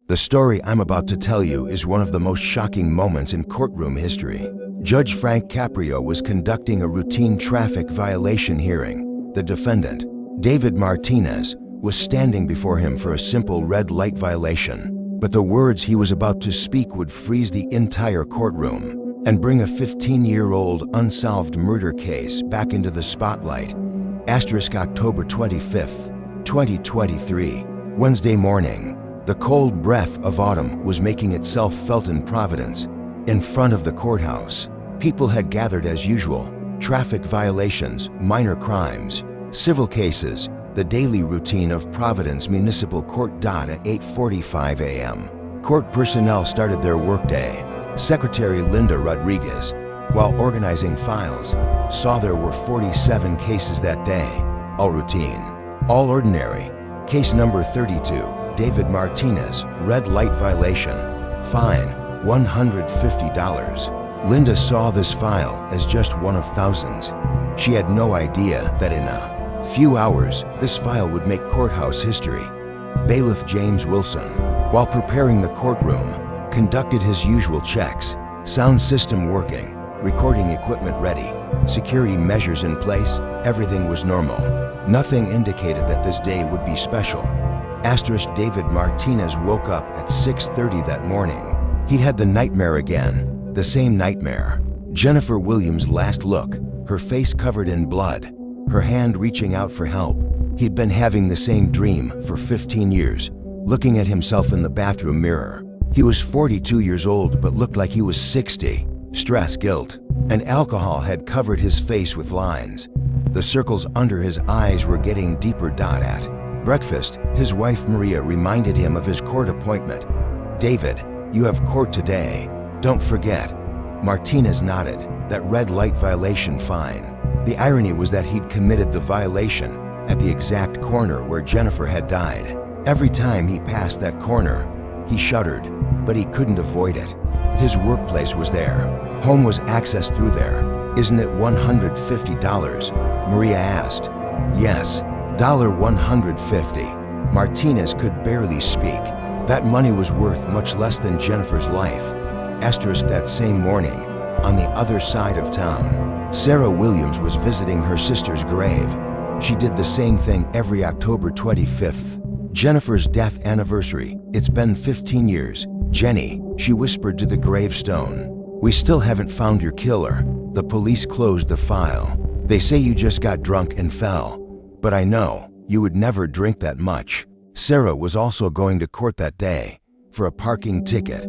The story I'm about to tell you is one of the most shocking moments in courtroom history. Judge Frank Caprio was conducting a routine traffic violation hearing. The defendant, David Martinez, was standing before him for a simple red light violation. But the words he was about to speak would freeze the entire courtroom and bring a 15-year-old unsolved murder case back into the spotlight. October 25th, 2023, Wednesday morning. The cold breath of autumn was making itself felt in Providence. In front of the courthouse, people had gathered as usual. Traffic violations, minor crimes, civil cases, the daily routine of Providence Municipal Court. At 8:45 a.m., court personnel started their workday. Secretary Linda Rodriguez, while organizing files, saw there were 47 cases that day, all routine, all ordinary. Case number 32, David Martinez, red light violation, fine, $150. Linda saw this file as just one of thousands. She had no idea that in a few hours, this file would make courthouse history. Bailiff James Wilson, while preparing the courtroom, conducted his usual checks. Sound system working, recording equipment ready, security measures in place, everything was normal. Nothing indicated that this day would be special. David Martinez woke up at 6:30 that morning. He had the nightmare again, the same nightmare. Jennifer Williams' last look, her face covered in blood, her hand reaching out for help. He'd been having the same dream for 15 years, looking at himself in the bathroom mirror. He was 42 years old but looked like he was 60. Stress, guilt, and alcohol had covered his face with lines. The circles under his eyes were getting deeper. At breakfast, his wife Maria reminded him of his court appointment. "David, you have court today. Don't forget." Martinez nodded. That red light violation fine. The irony was that he'd committed the violation at the exact corner where Jennifer had died. Every time he passed that corner, he shuddered, but he couldn't avoid it. His workplace was there. Home was accessed through there. "Isn't it $150? Maria asked. "Yes, $150. Martinez could barely speak. That money was worth much less than Jennifer's life. That same morning, on the other side of town, Sarah Williams was visiting her sister's grave. She did the same thing every October 25th. Jennifer's death anniversary. "It's been 15 years, Jenny," she whispered to the gravestone. "We still haven't found your killer." The police closed the file. "They say you just got drunk and fell. But I know, you would never drink that much." Sarah was also going to court that day for a parking ticket.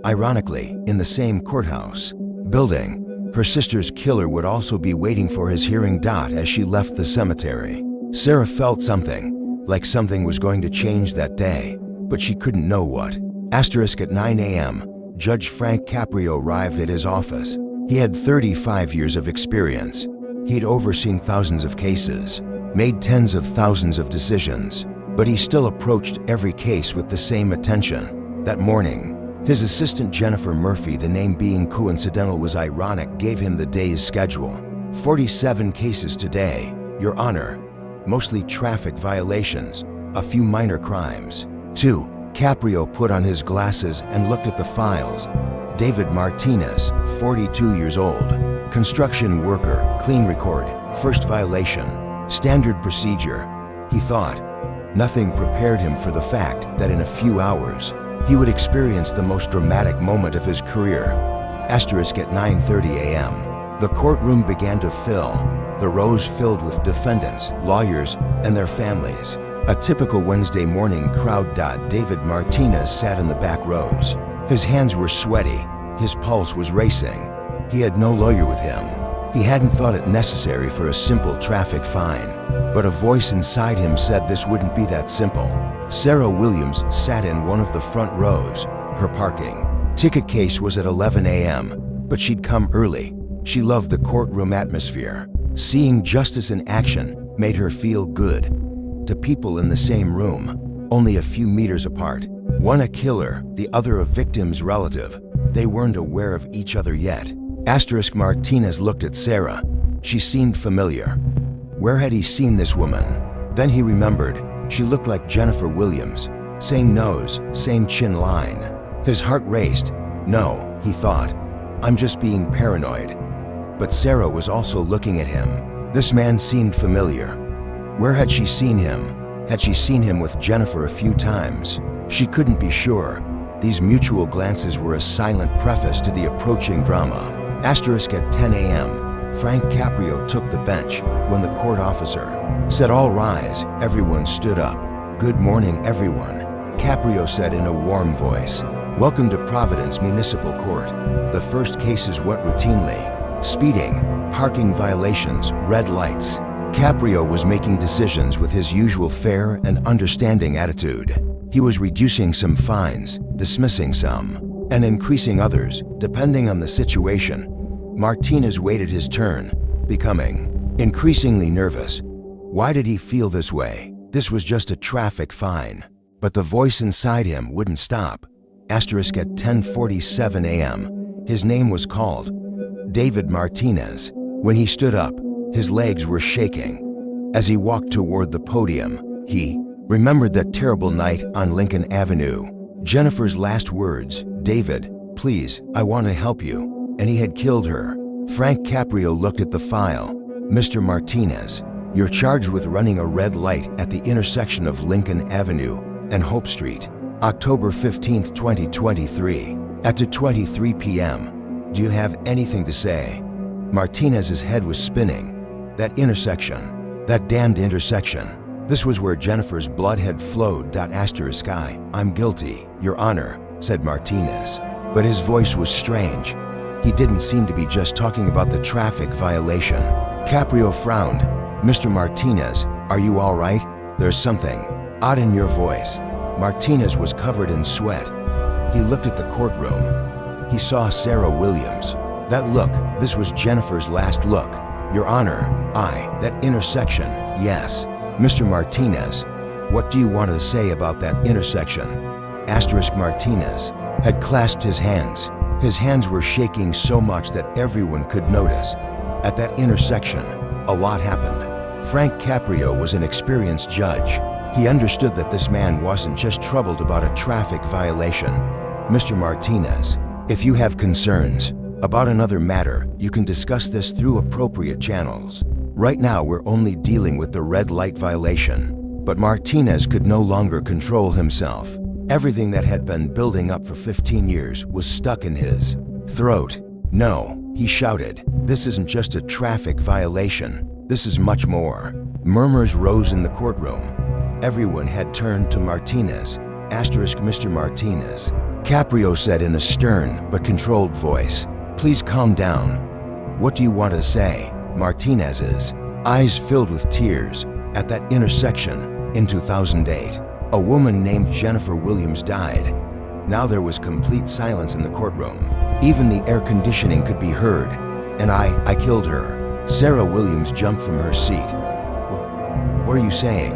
Ironically, in the same courthouse building, her sister's killer would also be waiting for his hearing. As she left the cemetery, Sarah felt something, like something was going to change that day, but she couldn't know what. At 9 a.m., Judge Frank Caprio arrived at his office. He had 35 years of experience. He'd overseen thousands of cases, made tens of thousands of decisions, but he still approached every case with the same attention. That morning, his assistant Jennifer Murphy, the name being coincidental was ironic, gave him the day's schedule. 47 cases today, Your Honor. Mostly traffic violations, a few minor crimes. 2. Caprio put on his glasses and looked at the files. David Martinez, 42 years old. Construction worker, clean record, first violation. Standard procedure, he thought. Nothing prepared him for the fact that in a few hours, he would experience the most dramatic moment of his career. At 9:30 a.m., the courtroom began to fill. The rows filled with defendants, lawyers, and their families. A typical Wednesday morning crowd. David Martinez sat in the back rows. His hands were sweaty, his pulse was racing. He had no lawyer with him. He hadn't thought it necessary for a simple traffic fine. But a voice inside him said this wouldn't be that simple. Sarah Williams sat in one of the front rows. Her parking ticket case was at 11 a.m., but she'd come early. She loved the courtroom atmosphere. Seeing justice in action made her feel good. To people in the same room, only a few meters apart. One a killer, the other a victim's relative. They weren't aware of each other yet. Martinez looked at Sarah. She seemed familiar. Where had he seen this woman? Then he remembered. She looked like Jennifer Williams. Same nose, same chin line. His heart raced. No, he thought. I'm just being paranoid. But Sarah was also looking at him. This man seemed familiar. Where had she seen him? Had she seen him with Jennifer a few times? She couldn't be sure. These mutual glances were a silent preface to the approaching drama. Asterisk at 10 a.m. Frank Caprio took the bench when the court officer said, "All rise." Everyone stood up. "Good morning, everyone," Caprio said in a warm voice. "Welcome to Providence Municipal Court. The first cases went routinely. Speeding, parking violations, red lights." Caprio was making decisions with his usual fair and understanding attitude. He was reducing some fines, dismissing some, and increasing others, depending on the situation. Martinez waited his turn, becoming increasingly nervous. Why did he feel this way? This was just a traffic fine. But the voice inside him wouldn't stop. Asterisk at 10:47 a.m. His name was called. David Martinez. When he stood up, his legs were shaking. As he walked toward the podium, he remembered that terrible night on Lincoln Avenue. Jennifer's last words, "David, please, I want to help you," and he had killed her. Frank Caprio looked at the file. "Mr. Martinez, you're charged with running a red light at the intersection of Lincoln Avenue and Hope Street, October 15, 2023, at 2:23 p.m. Do you have anything to say?" Martinez's head was spinning. That intersection, that damned intersection. This was where Jennifer's blood had flowed. I'm guilty, Your Honor, said Martinez. But his voice was strange. He didn't seem to be just talking about the traffic violation. Caprio frowned. "Mr. Martinez, are you all right? There's something odd in your voice." Martinez was covered in sweat. He looked at the courtroom. He saw Sarah Williams. That look, this was Jennifer's last look. "Your Honor, that intersection, yes." "Mr. Martinez, what do you want to say about that intersection?" Asterisk Martinez had clasped his hands. His hands were shaking so much that everyone could notice. At that intersection, a lot happened. Frank Caprio was an experienced judge. He understood that this man wasn't just troubled about a traffic violation. "Mr. Martinez, if you have concerns about another matter, you can discuss this through appropriate channels. Right now, we're only dealing with the red light violation." But Martinez could no longer control himself. Everything that had been building up for 15 years was stuck in his throat. "No," he shouted. "This isn't just a traffic violation. This is much more." Murmurs rose in the courtroom. Everyone had turned to Martinez. Asterisk Mr. Martinez, Caprio said in a stern but controlled voice. "Please calm down. What do you want to say?" Martinez's eyes filled with tears. "At that intersection, in 2008, a woman named Jennifer Williams died." Now there was complete silence in the courtroom. Even the air conditioning could be heard. "And I killed her." Sarah Williams jumped from her seat. What are you saying?"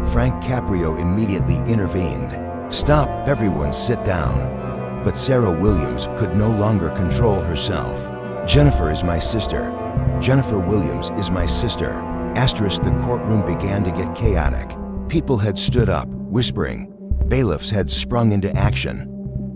Frank Caprio immediately intervened. "Stop, everyone, sit down." But Sarah Williams could no longer control herself. "Jennifer is my sister. Jennifer Williams is my sister." Asterisk the courtroom began to get chaotic. People had stood up, whispering. Bailiffs had sprung into action.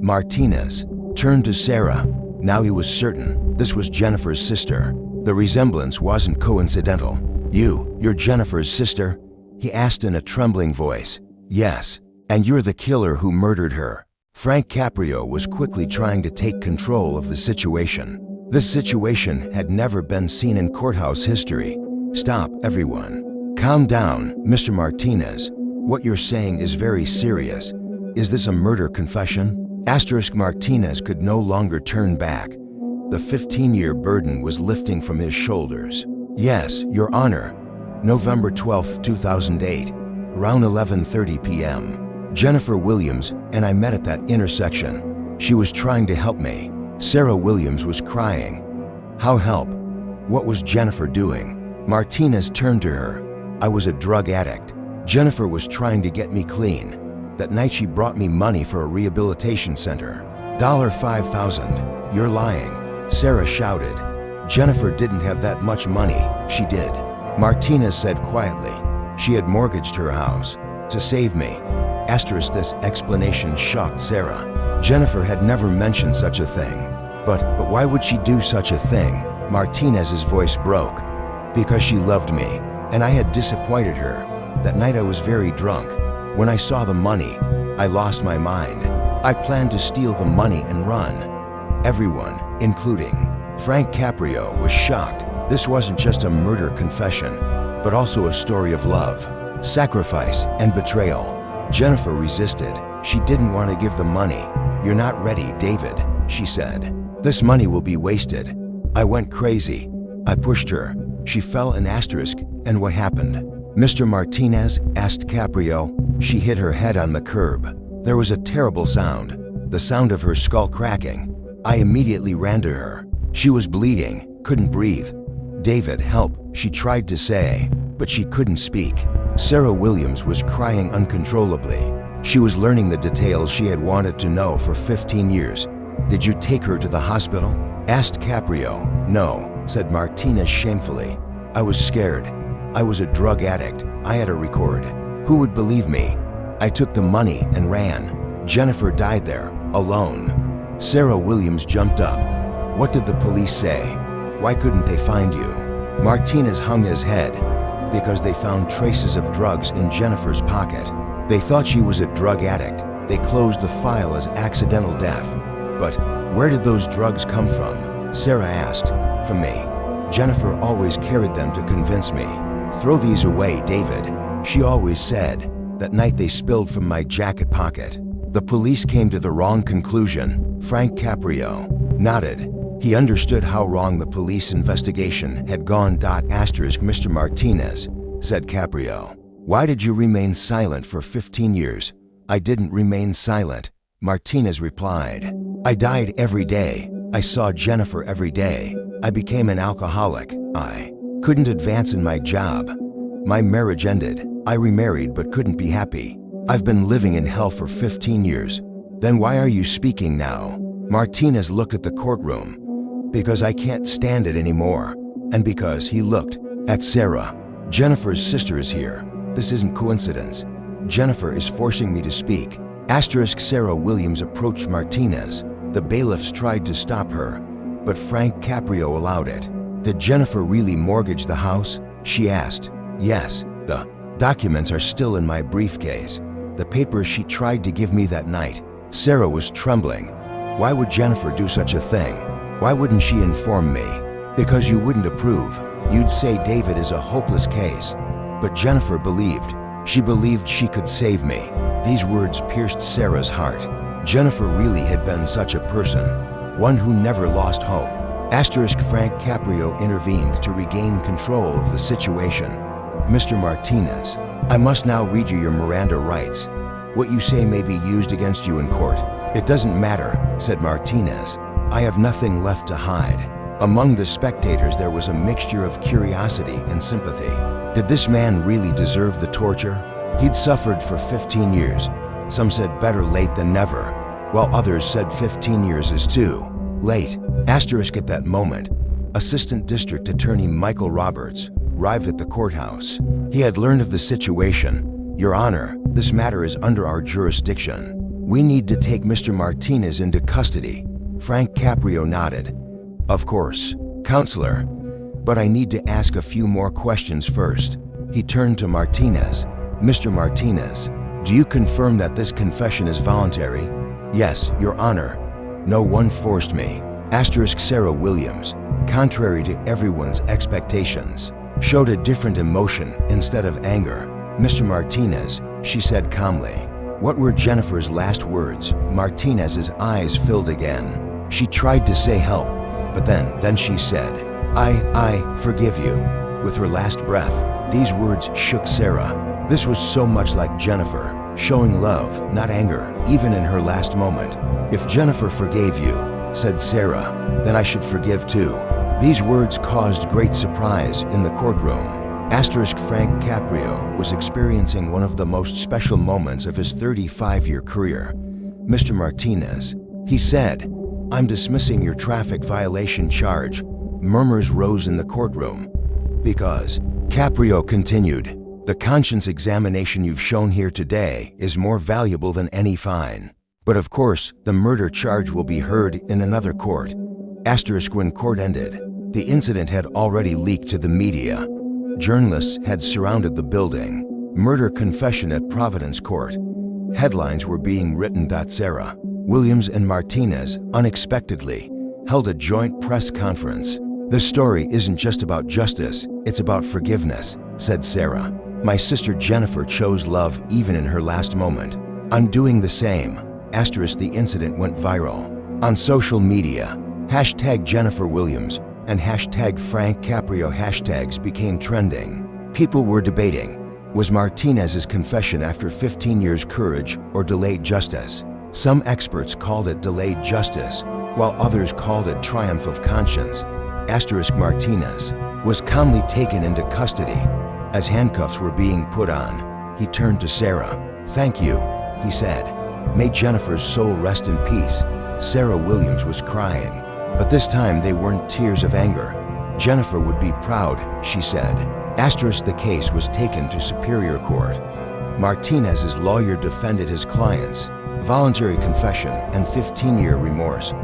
Martinez turned to Sarah. Now he was certain this was Jennifer's sister. The resemblance wasn't coincidental. You're Jennifer's sister?" he asked in a trembling voice. "Yes, and you're the killer who murdered her." Frank Caprio was quickly trying to take control of the situation. This situation had never been seen in courthouse history. "Stop, everyone. Calm down, Mr. Martinez. What you're saying is very serious. Is this a murder confession?" Asterisk Martinez could no longer turn back. The 15-year burden was lifting from his shoulders. "Yes, Your Honor. November 12, 2008, around 11:30 p.m. Jennifer Williams and I met at that intersection. She was trying to help me. Sarah Williams was crying. How help? What was Jennifer doing?" Martinez turned to her. "I was a drug addict. Jennifer was trying to get me clean. That night she brought me money for a rehabilitation center. $5,000. You're lying," Sarah shouted. "Jennifer didn't have that much money. She did," Martinez said quietly. "She had mortgaged her house to save me. Asterisk, this explanation shocked Sarah. Jennifer had never mentioned such a thing. But why would she do such a thing? Martinez's voice broke. Because she loved me, and I had disappointed her. That night I was very drunk. When I saw the money, I lost my mind. I planned to steal the money and run. Everyone, including Frank Caprio, was shocked. This wasn't just a murder confession, but also a story of love, sacrifice, and betrayal. Jennifer resisted. She didn't want to give the money. "You're not ready, David," she said. "This money will be wasted." I went crazy. I pushed her. She fell an asterisk. And what happened? Mr. Martinez asked Caprio. She hit her head on the curb. There was a terrible sound, the sound of her skull cracking. I immediately ran to her. She was bleeding, couldn't breathe. "David, help," she tried to say, but she couldn't speak. Sarah Williams was crying uncontrollably. She was learning the details she had wanted to know for 15 years. "Did you take her to the hospital?" asked Caprio. "No," said Martinez shamefully. "I was scared. I was a drug addict. I had a record. Who would believe me? I took the money and ran. Jennifer died there, alone." Sarah Williams jumped up. "What did the police say? Why couldn't they find you?" Martinez hung his head. "Because they found traces of drugs in Jennifer's pocket. They thought she was a drug addict. They closed the file as accidental death." "But where did those drugs come from?" Sarah asked. "From me. Jennifer always carried them to convince me. 'Throw these away, David,' she always said. That night they spilled from my jacket pocket." The police came to the wrong conclusion. Frank Caprio nodded. He understood how wrong the police investigation had gone. Mr. Martinez, said Caprio, "why did you remain silent for 15 years? "I didn't remain silent," Martinez replied. "I died every day. I saw Jennifer every day. I became an alcoholic. I couldn't advance in my job. My marriage ended. I remarried but couldn't be happy. I've been living in hell for 15 years. Then why are you speaking now?" Martinez looked at the courtroom. "Because I can't stand it anymore." And because he looked at Sarah. "Jennifer's sister is here. This isn't coincidence. Jennifer is forcing me to speak." Sarah Williams approached Martinez. The bailiffs tried to stop her, but Frank Caprio allowed it. "Did Jennifer really mortgage the house?" she asked. "Yes. The documents are still in my briefcase. The papers she tried to give me that night." Sarah was trembling. "Why would Jennifer do such a thing? Why wouldn't she inform me?" "Because you wouldn't approve. You'd say David is a hopeless case." But Jennifer believed. She believed she could save me. These words pierced Sarah's heart. Jennifer really had been such a person, one who never lost hope. Frank Caprio intervened to regain control of the situation. "Mr. Martinez, I must now read you your Miranda rights. What you say may be used against you in court." "It doesn't matter," said Martinez. "I have nothing left to hide." Among the spectators there was a mixture of curiosity and sympathy. Did this man really deserve the torture? He'd suffered for 15 years. Some said better late than never, while others said 15 years is too late. At that moment, Assistant District Attorney Michael Roberts arrived at the courthouse. He had learned of the situation. "Your Honor, this matter is under our jurisdiction. We need to take Mr. Martinez into custody." Frank Caprio nodded. "Of course, Counselor, but I need to ask a few more questions first." He turned to Martinez. "Mr. Martinez, do you confirm that this confession is voluntary?" "Yes, Your Honor. No one forced me." Sarah Williams, contrary to everyone's expectations, showed a different emotion instead of anger. "Mr. Martinez," she said calmly, "what were Jennifer's last words?" Martinez's eyes filled again. She tried to say help, but then she said, I forgive you," with her last breath. These words shook Sarah. This was so much like Jennifer, showing love, not anger, even in her last moment. "If Jennifer forgave you," said Sarah, "then I should forgive too." These words caused great surprise in the courtroom. Frank Caprio was experiencing one of the most special moments of his 35-year career. "Mr. Martinez," he said, "I'm dismissing your traffic violation charge." Murmurs rose in the courtroom. "Because," Caprio continued, The conscience examination you've shown here today is more valuable than any fine. But of course, the murder charge will be heard in another court. Asterisk when court ended, the incident had already leaked to the media. Journalists had surrounded the building. Murder confession at Providence court. Headlines were being written. Sarah, Williams and Martinez unexpectedly held a joint press conference. "The story isn't just about justice, it's about forgiveness," said Sarah. "My sister Jennifer chose love even in her last moment. I'm doing the same." Asterisk the incident went viral. On social media, hashtag Jennifer Williams and hashtag Frank Caprio hashtags became trending. People were debating, was Martinez's confession after 15 years courage or delayed justice? Some experts called it delayed justice, while others called it triumph of conscience. Asterisk Martinez was calmly taken into custody. As handcuffs were being put on, he turned to Sarah. "Thank you," he said. "May Jennifer's soul rest in peace." Sarah Williams was crying, but this time they weren't tears of anger. "Jennifer would be proud," she said. Asterisk the case was taken to Superior Court. Martinez's lawyer defended his clients. Voluntary confession and 15-year remorse.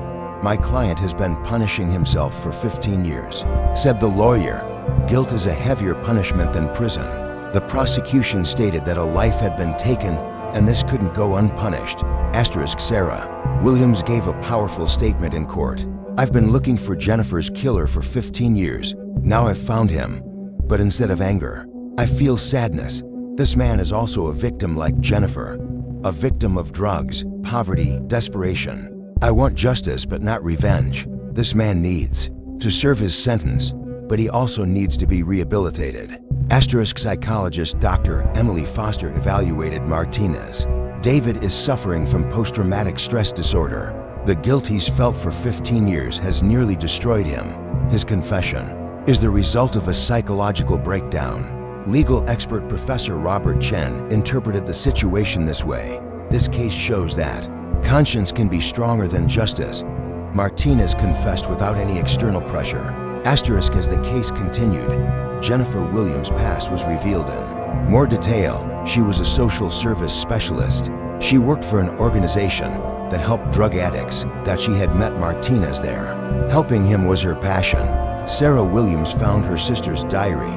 "My client has been punishing himself for 15 years, said the lawyer. "Guilt is a heavier punishment than prison." The prosecution stated that a life had been taken and this couldn't go unpunished. Asterisk Sarah Williams gave a powerful statement in court. "I've been looking for Jennifer's killer for 15 years. Now I've found him. But instead of anger, I feel sadness. This man is also a victim like Jennifer. A victim of drugs, poverty, desperation. I want justice but not revenge. This man needs to serve his sentence, but he also needs to be rehabilitated." Asterisk psychologist Dr. Emily Foster evaluated Martinez. "David is suffering from post-traumatic stress disorder. The guilt he's felt for 15 years has nearly destroyed him. His confession is the result of a psychological breakdown." Legal expert Professor Robert Chen interpreted the situation this way. "This case shows that conscience can be stronger than justice." Martinez confessed without any external pressure. Asterisk as the case continued, Jennifer Williams' past was revealed in more detail. She was a social service specialist. She worked for an organization that helped drug addicts. That she had met Martinez there. Helping him was her passion. Sarah Williams found her sister's diary.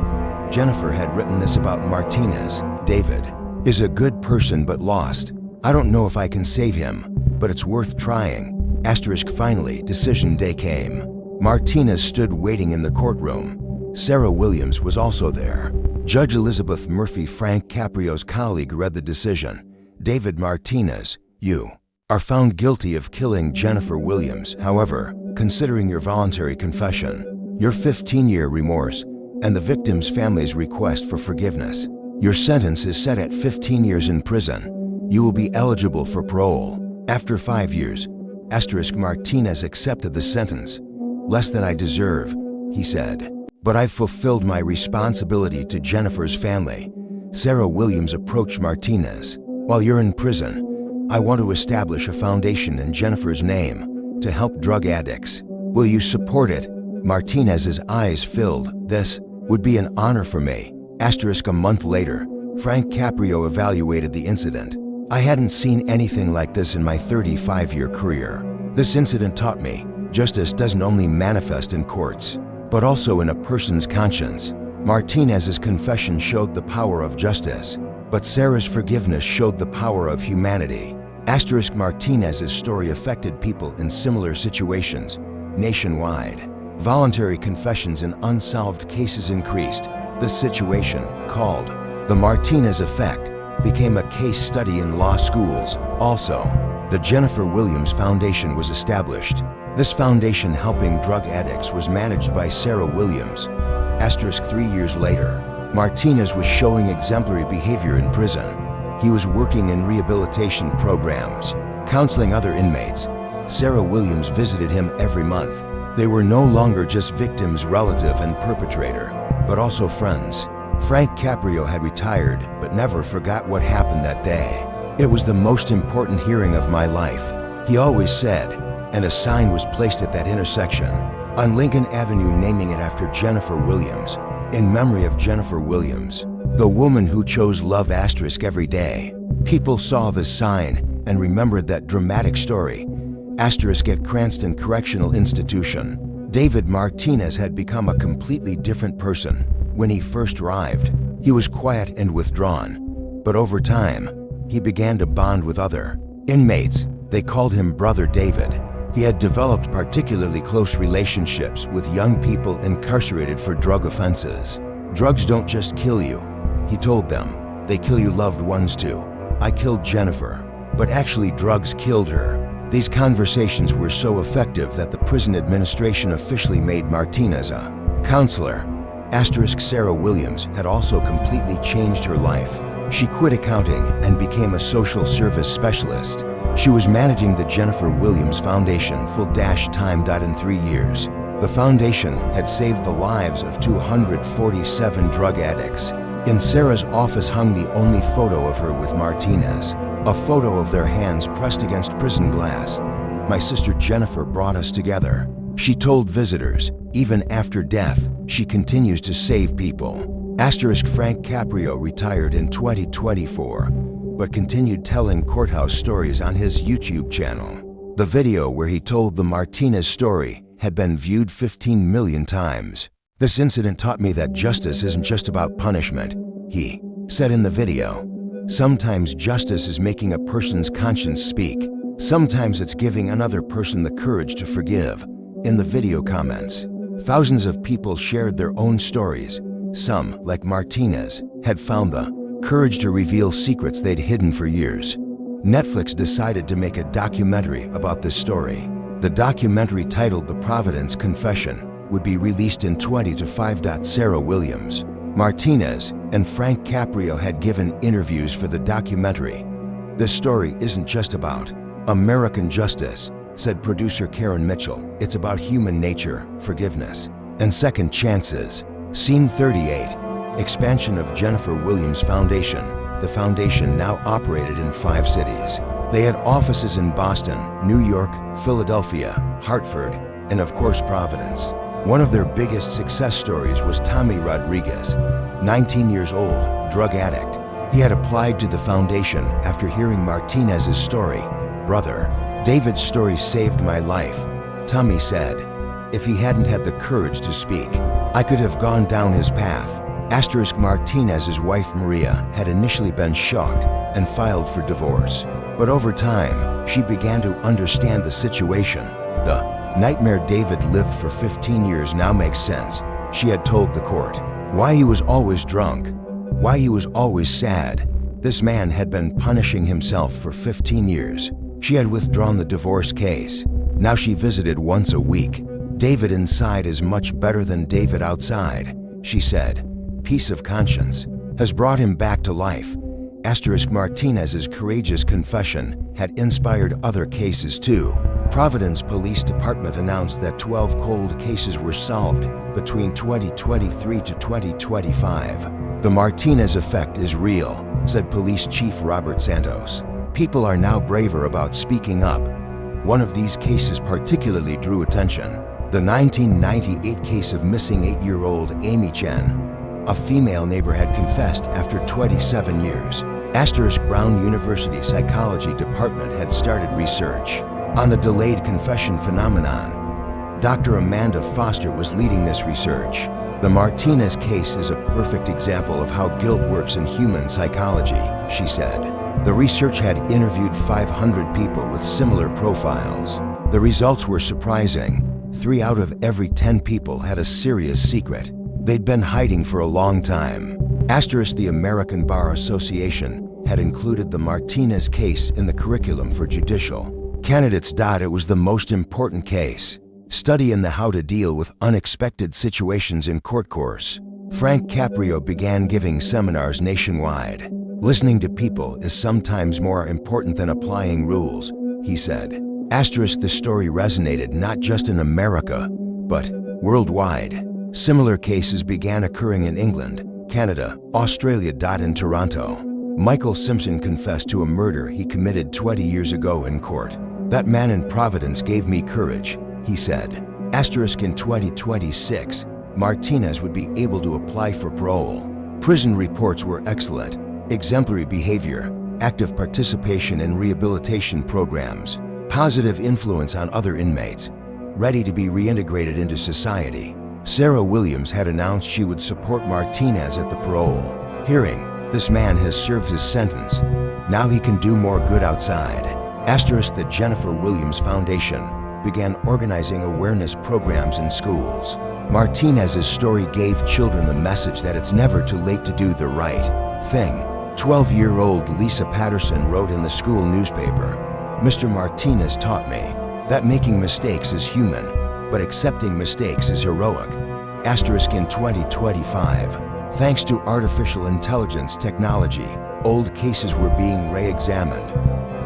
Jennifer had written this about Martinez. "David is a good person but lost. I don't know if I can save him, but it's worth trying." Asterisk finally, decision day came. Martinez stood waiting in the courtroom. Sarah Williams was also there. Judge Elizabeth Murphy, Frank Caprio's colleague, read the decision. "David Martinez, you are found guilty of killing Jennifer Williams. However, considering your voluntary confession, your 15-year remorse, and the victim's family's request for forgiveness, your sentence is set at 15 years in prison. You will be eligible for parole after 5 years." Asterisk Martinez accepted the sentence. "Less than I deserve," he said, "but I've fulfilled my responsibility to Jennifer's family." Sarah Williams approached Martinez. "While you're in prison, I want to establish a foundation in Jennifer's name to help drug addicts. Will you support it?" Martinez's eyes filled. "This would be an honor for me." Asterisk a month later, Frank Caprio evaluated the incident. "I hadn't seen anything like this in my 35-year career. This incident taught me justice doesn't only manifest in courts, but also in a person's conscience." Martinez's confession showed the power of justice, but Sarah's forgiveness showed the power of humanity. Asterisk Martinez's story affected people in similar situations nationwide. Voluntary confessions in unsolved cases increased. This situation, called the Martinez Effect, became a case study in law schools. Also, the Jennifer Williams Foundation was established. This foundation helping drug addicts was managed by Sarah Williams. Asterisk 3 years later, Martinez was showing exemplary behavior in prison. He was working in rehabilitation programs, counseling other inmates. Sarah Williams visited him every month. They were no longer just victim's relative and perpetrator, but also friends. Frank Caprio had retired, but never forgot what happened that day. "It was the most important hearing of my life," he always said, and a sign was placed at that intersection on Lincoln Avenue naming it after Jennifer Williams, in memory of Jennifer Williams. The woman who chose love asterisk every day. People saw the sign and remembered that dramatic story. Asterisk at Cranston Correctional Institution. David Martinez had become a completely different person. When he first arrived, he was quiet and withdrawn. But over time, he began to bond with other inmates. They called him Brother David. He had developed particularly close relationships with young people incarcerated for drug offenses. Drugs don't just kill you, he told them. They kill your loved ones too. I killed Jennifer, but actually drugs killed her. These conversations were so effective that the prison administration officially made Martinez a counselor. Asterisk Sarah Williams had also completely changed her life. She quit accounting and became a social service specialist. She was managing the Jennifer Williams Foundation full-time. In 3 years, the foundation had saved the lives of 247 drug addicts. In Sarah's office hung the only photo of her with Martinez, a photo of their hands pressed against prison glass. My sister Jennifer brought us together. She told visitors, even after death, she continues to save people. Asterisk Frank Caprio retired in 2024, but continued telling courthouse stories on his YouTube channel. The video where he told the Martinez story had been viewed 15 million times. This incident taught me that justice isn't just about punishment, he said in the video. Sometimes justice is making a person's conscience speak. Sometimes it's giving another person the courage to forgive. In the video comments, thousands of people shared their own stories. Some, like Martinez, had found the courage to reveal secrets they'd hidden for years. Netflix decided to make a documentary about this story. The documentary, titled The Providence Confession, would be released in 2025. Sarah Williams, Martinez, and Frank Caprio had given interviews for the documentary. This story isn't just about American justice, said producer Karen Mitchell. It's about human nature, forgiveness, and second chances. Scene 38. Expansion of Jennifer Williams Foundation. The foundation now operated in 5 cities. They had offices in Boston, New York, Philadelphia, Hartford, and of course Providence. One of their biggest success stories was Tommy Rodriguez, 19 years old, drug addict. He had applied to the foundation after hearing Martinez's story. Brother David's story saved my life, Tommy said. If he hadn't had the courage to speak, I could have gone down his path. Asterisk Martinez's wife Maria had initially been shocked and filed for divorce. But over time, she began to understand the situation. The nightmare David lived for 15 years now makes sense, she had told the court. Why he was always drunk, why he was always sad. This man had been punishing himself for 15 years. She had withdrawn the divorce case. Now she visited once a week. David inside is much better than David outside, she said. Peace of conscience has brought him back to life. Asterisk Martinez's courageous confession had inspired other cases too. Providence Police Department announced that 12 cold cases were solved between 2023 to 2025. The Martinez Effect is real, said Police Chief Robert Santos. People are now braver about speaking up. One of these cases particularly drew attention. The 1998 case of missing 8-year-old Amy Chen. A female neighbor had confessed after 27 years. Asterisk Brown University Psychology Department had started research on the delayed confession phenomenon. Dr. Amanda Foster was leading this research. The Martinez case is a perfect example of how guilt works in human psychology, she said. The research had interviewed 500 people with similar profiles. The results were surprising. 3 out of every 10 people had a serious secret they'd been hiding for a long time. Asterisk the American Bar Association had included the Martinez case in the curriculum for judicial candidates. It was the most important case study in the how to deal with unexpected situations in court course. Frank Caprio began giving seminars nationwide. Listening to people is sometimes more important than applying rules, he said. Asterisk the story resonated not just in America, but worldwide. Similar cases began occurring in England, Canada, Australia. In Toronto, Michael Simpson confessed to a murder he committed 20 years ago in court. That man in Providence gave me courage, he said. Asterisk in 2026, Martinez would be able to apply for parole. Prison reports were excellent. Exemplary behavior, active participation in rehabilitation programs, positive influence on other inmates, ready to be reintegrated into society. Sarah Williams had announced she would support Martinez at the parole hearing. This man has served his sentence. Now he can do more good outside. Asterisk the Jennifer Williams Foundation began organizing awareness programs in schools. Martinez's story gave children the message that it's never too late to do the right thing. 12-year-old Lisa Patterson wrote in the school newspaper, "Mr. Martinez taught me that making mistakes is human, but accepting mistakes is heroic." Asterisk in 2025, thanks to artificial intelligence technology, old cases were being re-examined.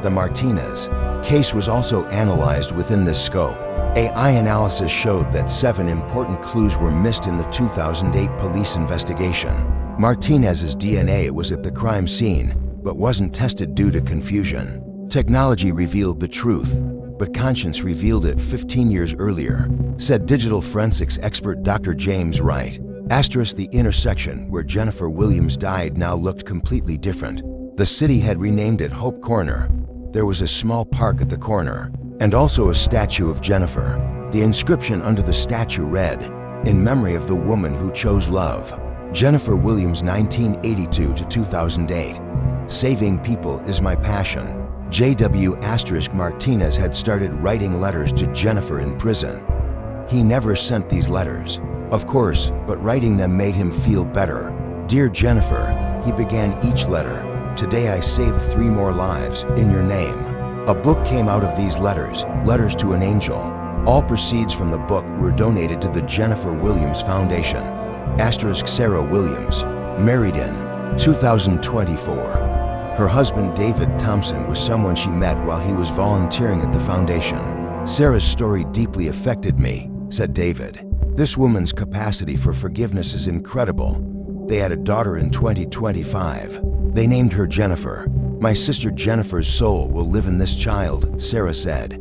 The Martinez case was also analyzed within this scope. AI analysis showed that 7 important clues were missed in the 2008 police investigation. Martinez's DNA was at the crime scene, but wasn't tested due to confusion. Technology revealed the truth, but conscience revealed it 15 years earlier, said digital forensics expert Dr. James Wright. Asterisk the intersection where Jennifer Williams died now looked completely different. The city had renamed it Hope Corner. There was a small park at the corner, and also a statue of Jennifer. The inscription under the statue read, "In memory of the woman who chose love. Jennifer Williams 1982 to 2008. Saving people is my passion." J.W. Martinez had started writing letters to Jennifer in prison. He never sent these letters, of course, but writing them made him feel better. "Dear Jennifer," he began each letter, "today I saved 3 more lives in your name." A book came out of these letters, Letters to an Angel. All proceeds from the book were donated to the Jennifer Williams Foundation. Asterisk Sarah Williams, married in 2024. Her husband David Thompson was someone she met while he was volunteering at the foundation. "Sarah's story deeply affected me," said David. "This woman's capacity for forgiveness is incredible." They had a daughter in 2025. They named her Jennifer. "My sister Jennifer's soul will live in this child," Sarah said.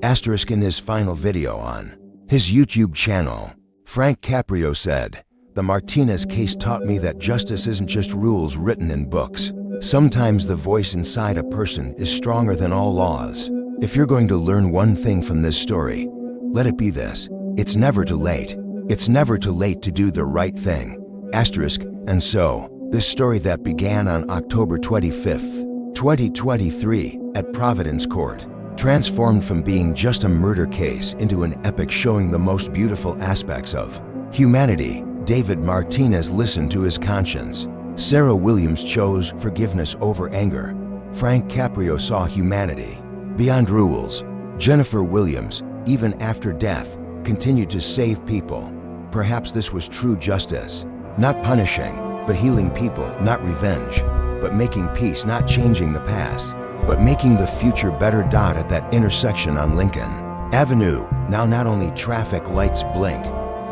Asterisk in his final video on his YouTube channel, Frank Caprio said, "The Martinez case taught me that justice isn't just rules written in books. Sometimes the voice inside a person is stronger than all laws. If you're going to learn one thing from this story, let it be this: it's never too late. It's never too late to do the right thing." Asterisk, and so, this story that began on October 25th, 2023, at Providence Court, transformed from being just a murder case into an epic showing the most beautiful aspects of humanity. David Martinez listened to his conscience. Sarah Williams chose forgiveness over anger. Frank Caprio saw humanity beyond rules. Jennifer Williams, even after death, continued to save people. Perhaps this was true justice. Not punishing, but healing people, not revenge, but making peace, not changing the past, but making the future better. At that intersection on Lincoln Avenue, now not only traffic lights blink,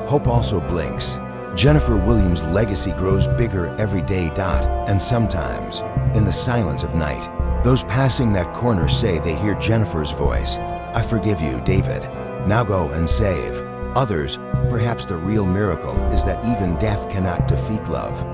hope also blinks. Jennifer Williams' legacy grows bigger every day. And sometimes, in the silence of night, those passing that corner say they hear Jennifer's voice. "I forgive you, David. Now go and save others." Perhaps the real miracle is that even death cannot defeat love.